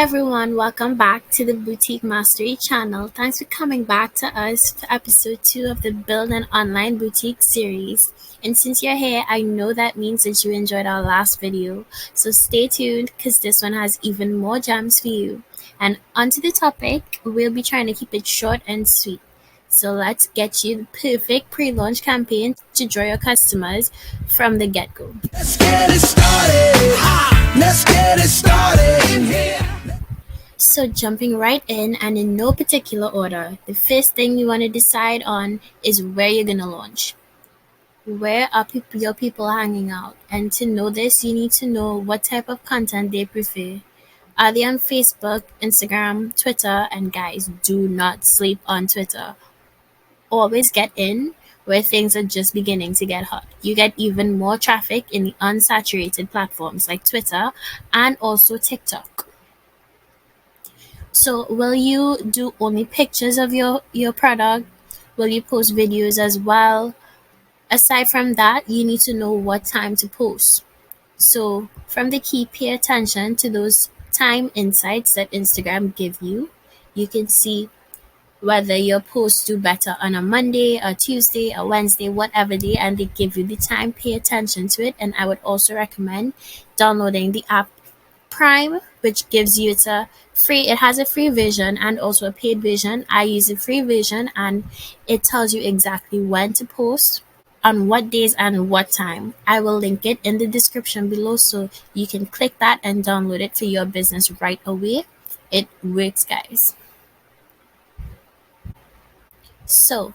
everyone, welcome back to the Boutique Mastery channel. Thanks for coming back to us for episode 2 of the Build an Online Boutique series. And since you're here, I know that means that you enjoyed our last video. So stay tuned because this one has even more gems for you. And onto the topic, we'll be trying to keep it short and sweet. So let's get you the perfect pre-launch campaign to draw your customers from the get-go. Let's get it started. Let's get it started in here. So jumping right in and in no particular order, the first thing you want to decide on is where you're going to launch. Where are your people hanging out? And to know this, you need to know what type of content they prefer. Are they on Facebook, Instagram, Twitter? And guys, do not sleep on Twitter. Always get in where things are just beginning to get hot. You get even more traffic in the unsaturated platforms like Twitter and also TikTok. So will you do only pictures of your product? Will you post videos as well? Aside from that, you need to know what time to post. So from the key, pay attention to those time insights that Instagram give you. You can see whether your posts do better on a Monday, a Tuesday, a Wednesday, whatever day, and they give you the time. Pay attention to it. And I would also recommend downloading the app Prime, which gives you it has a free version and also a paid version. I use the free version and it tells you exactly when to post, on what days and what time. I will link it in the description below so you can click that and download it for your business right away. It works, guys. So,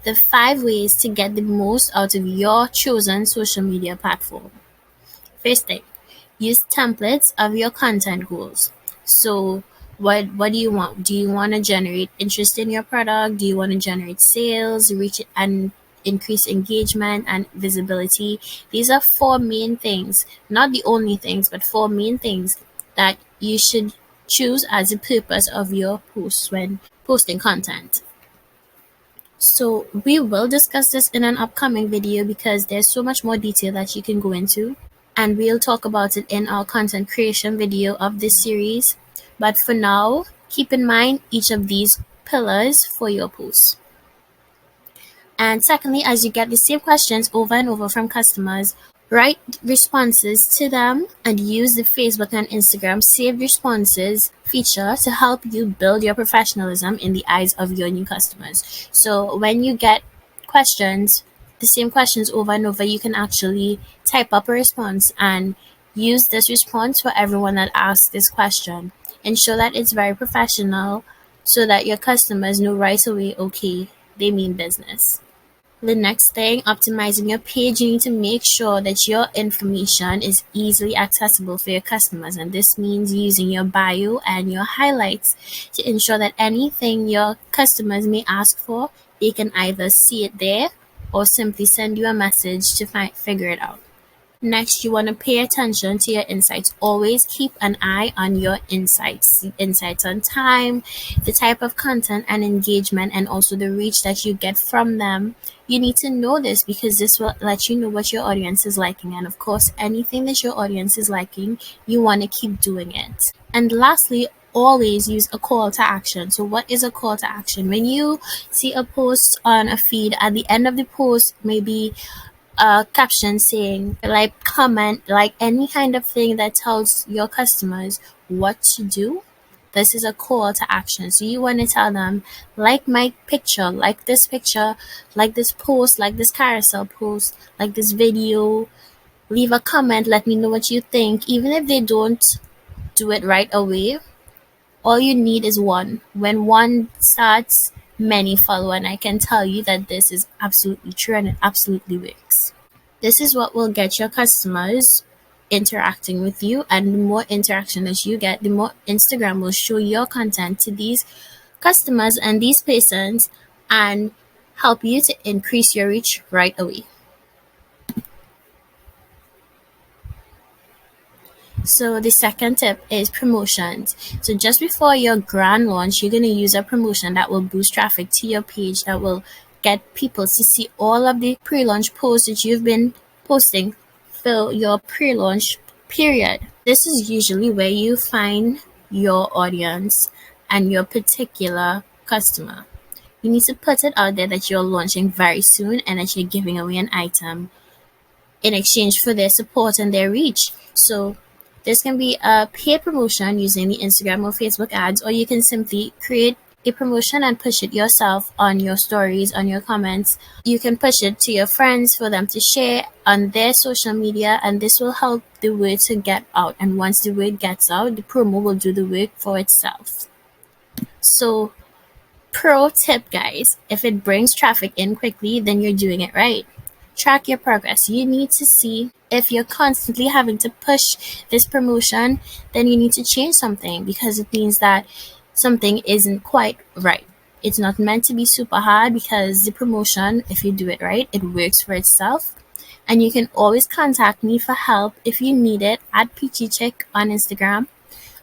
the 5 ways to get the most out of your chosen social media platform. First thing, use templates of your content goals. So, what do you want? Do you want to generate interest in your product? Do you want to generate sales, reach and increase engagement and visibility? These are 4 main things, not the only things, but 4 main things that you should choose as the purpose of your posts when posting content. So we will discuss this in an upcoming video because there's so much more detail that you can go into, and we'll talk about it in our content creation video of this series. But for now, keep in mind each of these pillars for your posts. And secondly, as you get the same questions over and over from customers, write responses to them and use the Facebook and Instagram saved responses feature to help you build your professionalism in the eyes of your new customers. So when you get questions, the same questions over and over, you can actually type up a response and use this response for everyone that asks this question. Ensure that it's very professional so that your customers know right away, okay, they mean business. The next thing, optimizing your page, you need to make sure that your information is easily accessible for your customers. And this means using your bio and your highlights to ensure that anything your customers may ask for, they can either see it there or simply send you a message to figure it out. Next, you want to pay attention to your insights. Always keep an eye on your insights. Insights on time, the type of content and engagement, and also the reach that you get from them. You need to know this because this will let you know what your audience is liking. And of course, anything that your audience is liking, you want to keep doing it. And lastly, always use a call to action. So what is a call to action? When you see a post on a feed, at the end of the post, maybe a caption saying like, comment, like any kind of thing that tells your customers what to do. This is a call to action. So you want to tell them, like my picture, like this post, like this carousel post, like this video, leave a comment, let me know what you think. Even if they don't do it right away, all you need is one. When one starts, many follow, and I can tell you that this is absolutely true and it absolutely works. This is what will get your customers interacting with you, and the more interaction that you get, the more Instagram will show your content to these customers and these persons and help you to increase your reach right away. So the second tip is promotions. So just before your grand launch, you're going to use a promotion that will boost traffic to your page, that will get people to see all of the pre-launch posts that you've been posting for your pre-launch period. This is usually where you find your audience and your particular customer. You need to put it out there that you're launching very soon and that you're giving away an item in exchange for their support and their reach. So this can be a paid promotion using the Instagram or Facebook ads, or you can simply create a promotion and push it yourself on your stories, on your comments. You can push it to your friends for them to share on their social media, and this will help the word to get out. And once the word gets out, the promo will do the work for itself. So, pro tip, guys, if it brings traffic in quickly, then you're doing it right. Track your progress. You need to see if you're constantly having to push this promotion, then you need to change something because it means that something isn't quite right. It's not meant to be super hard because the promotion, if you do it right, it works for itself. And you can always contact me for help if you need it at Peachy Chick on Instagram.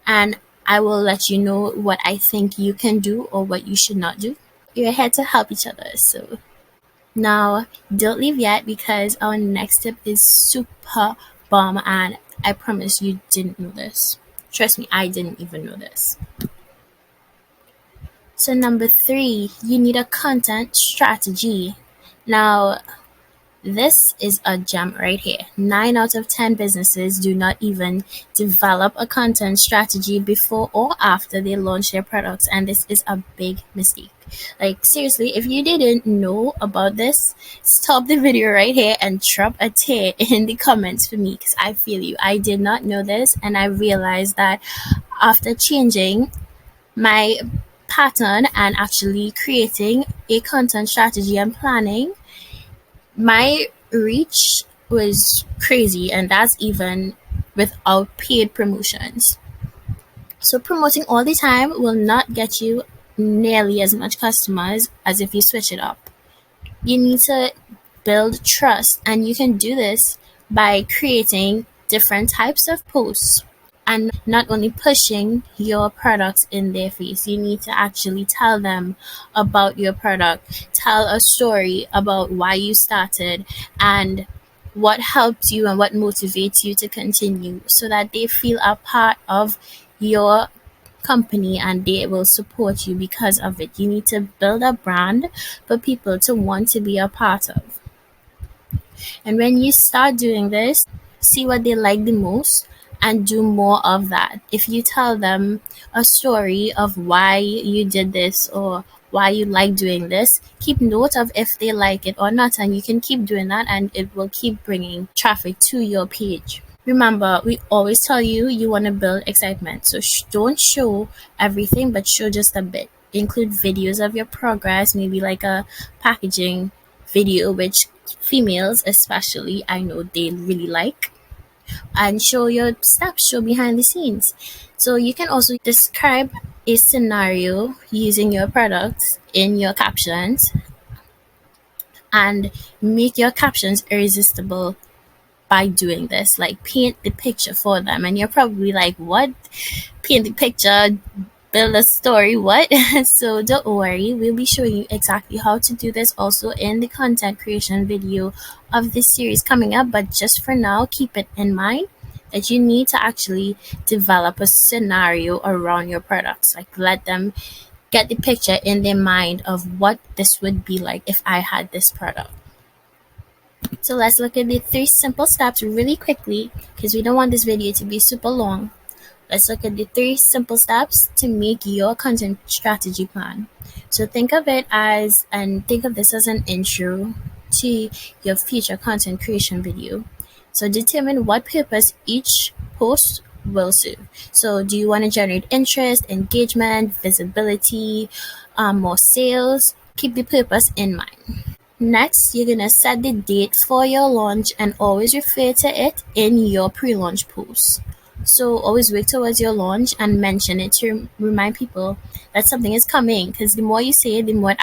And I will let you know what I think you can do or what you should not do. We're here to help each other. So now, don't leave yet because our next tip is super bomb and I promise you didn't know this. Trust me, I didn't even know this. So, number 3, you need a content strategy. Now, this is a gem right here. 9 out of 10 businesses do not even develop a content strategy before or after they launch their products, and this is a big mistake. Like, seriously, if you didn't know about this, stop the video right here and drop a tear in the comments for me because I feel you. I did not know this, and I realized that after changing my pattern and actually creating a content strategy and planning, my reach was crazy, and that's even without paid promotions. So, promoting all the time will not get you nearly as much customers as if you switch it up. You need to build trust, and you can do this by creating different types of posts and not only pushing your products in their face. You need to actually tell them about your product, tell a story about why you started and what helped you and what motivates you to continue so that they feel a part of your company and they will support you because of it. You need to build a brand for people to want to be a part of. And when you start doing this, see what they like the most and do more of that. If you tell them a story of why you did this or why you like doing this, keep note of if they like it or not, and you can keep doing that and it will keep bringing traffic to your page. Remember, we always tell you you want to build excitement. So don't show everything, but show just a bit. Include videos of your progress, maybe like a packaging video, which females especially, I know they really like. And show your steps, show behind the scenes. So you can also describe a scenario using your products in your captions and make your captions irresistible by doing this. Like paint the picture for them. And you're probably like, what? Paint the picture, build a story, what? So don't worry, we'll be showing you exactly how to do this also in the content creation video of this series coming up. But just for now, keep it in mind that you need to actually develop a scenario around your products. Like let them get the picture in their mind of what this would be like if I had this product. So let's look at the 3 simple steps really quickly because we don't want this video to be super long. Let's look at the 3 simple steps to make your content strategy plan. So think of this as an intro to your future content creation video. So determine what purpose each post will serve. So do you want to generate interest, engagement, visibility, more sales? Keep the purpose in mind. Next, you're going to set the date for your launch and always refer to it in your pre-launch post. So always work towards your launch and mention it to remind people that something is coming, because the more you say it, the more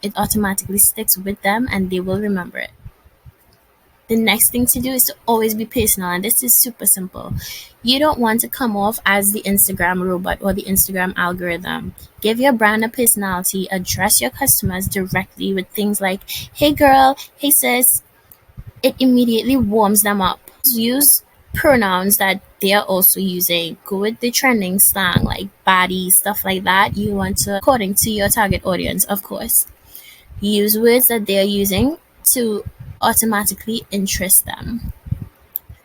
it automatically sticks with them and they will remember it. The next thing to do is to always be personal, and this is super simple. You don't want to come off as the Instagram robot or the Instagram algorithm. Give your brand a personality, address your customers directly with things like, hey girl, hey sis. It immediately warms them up. Use pronouns that they are also using. Go with the trending slang like baddie, stuff like that. You want to, according to your target audience, of course, use words that they are using to automatically interest them.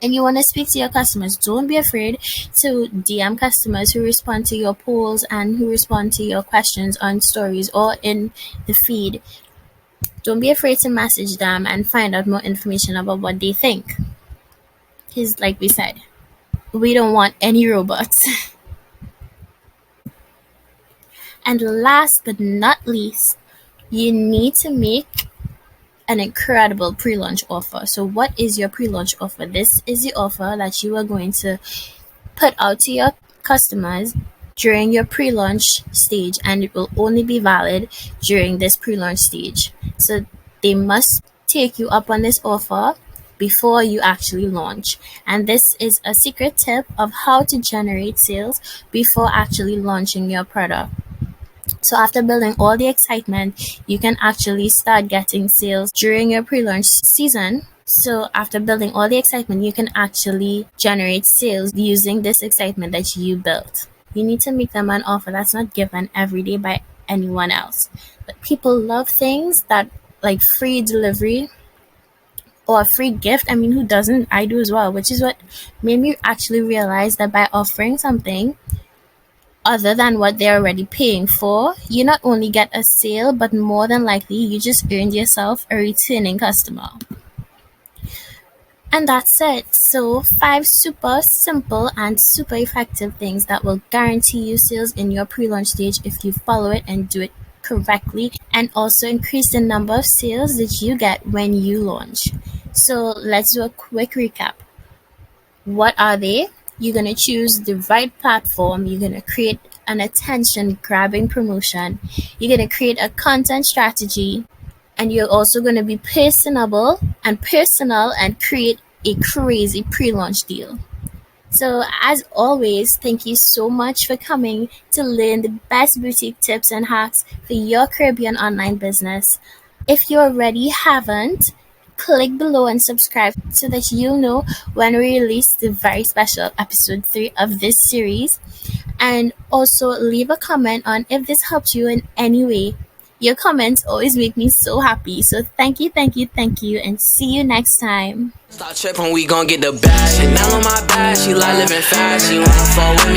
And you want to speak to your customers. Don't be afraid to DM customers who respond to your polls and who respond to your questions on stories or in the feed. Don't be afraid to message them and find out more information about what they think. Because, like we said, we don't want any robots. And last but not least, you need to make an incredible pre-launch offer. So what is your pre-launch offer? This is the offer that you are going to put out to your customers during your pre-launch stage, and it will only be valid during this pre-launch stage. So they must take you up on this offer before you actually launch. And this is a secret tip of how to generate sales before actually launching your product. So after building all the excitement, you can actually start getting sales during your pre-launch season. So after building all the excitement, you can actually generate sales using this excitement that you built. You need to make them an offer that's not given every day by anyone else. But people love things that like free delivery or a free gift. I mean, who doesn't? I do as well, which is what made me actually realize that by offering something other than what they're already paying for, you not only get a sale, but more than likely you just earned yourself a returning customer. And that's it. So, 5 super simple and super effective things that will guarantee you sales in your pre launch stage if you follow it and do it correctly, and also increase the number of sales that you get when you launch. So, let's do a quick recap. What are they? You're going to choose the right platform. You're going to create an attention grabbing promotion. You're going to create a content strategy. And you're also going to be personable and personal and create a crazy pre launch deal. So, as always, thank you so much for coming to learn the best boutique tips and hacks for your Caribbean online business. If you already haven't, click below and subscribe so that you'll know when we release the very special episode 3 of this series. And also leave a comment on if this helped you in any way. Your comments always make me so happy. So thank you, thank you, thank you, and see you next time. Start tripping, we gon' get the bag. Chanel on my back, she like living fast. She wanna fall with me.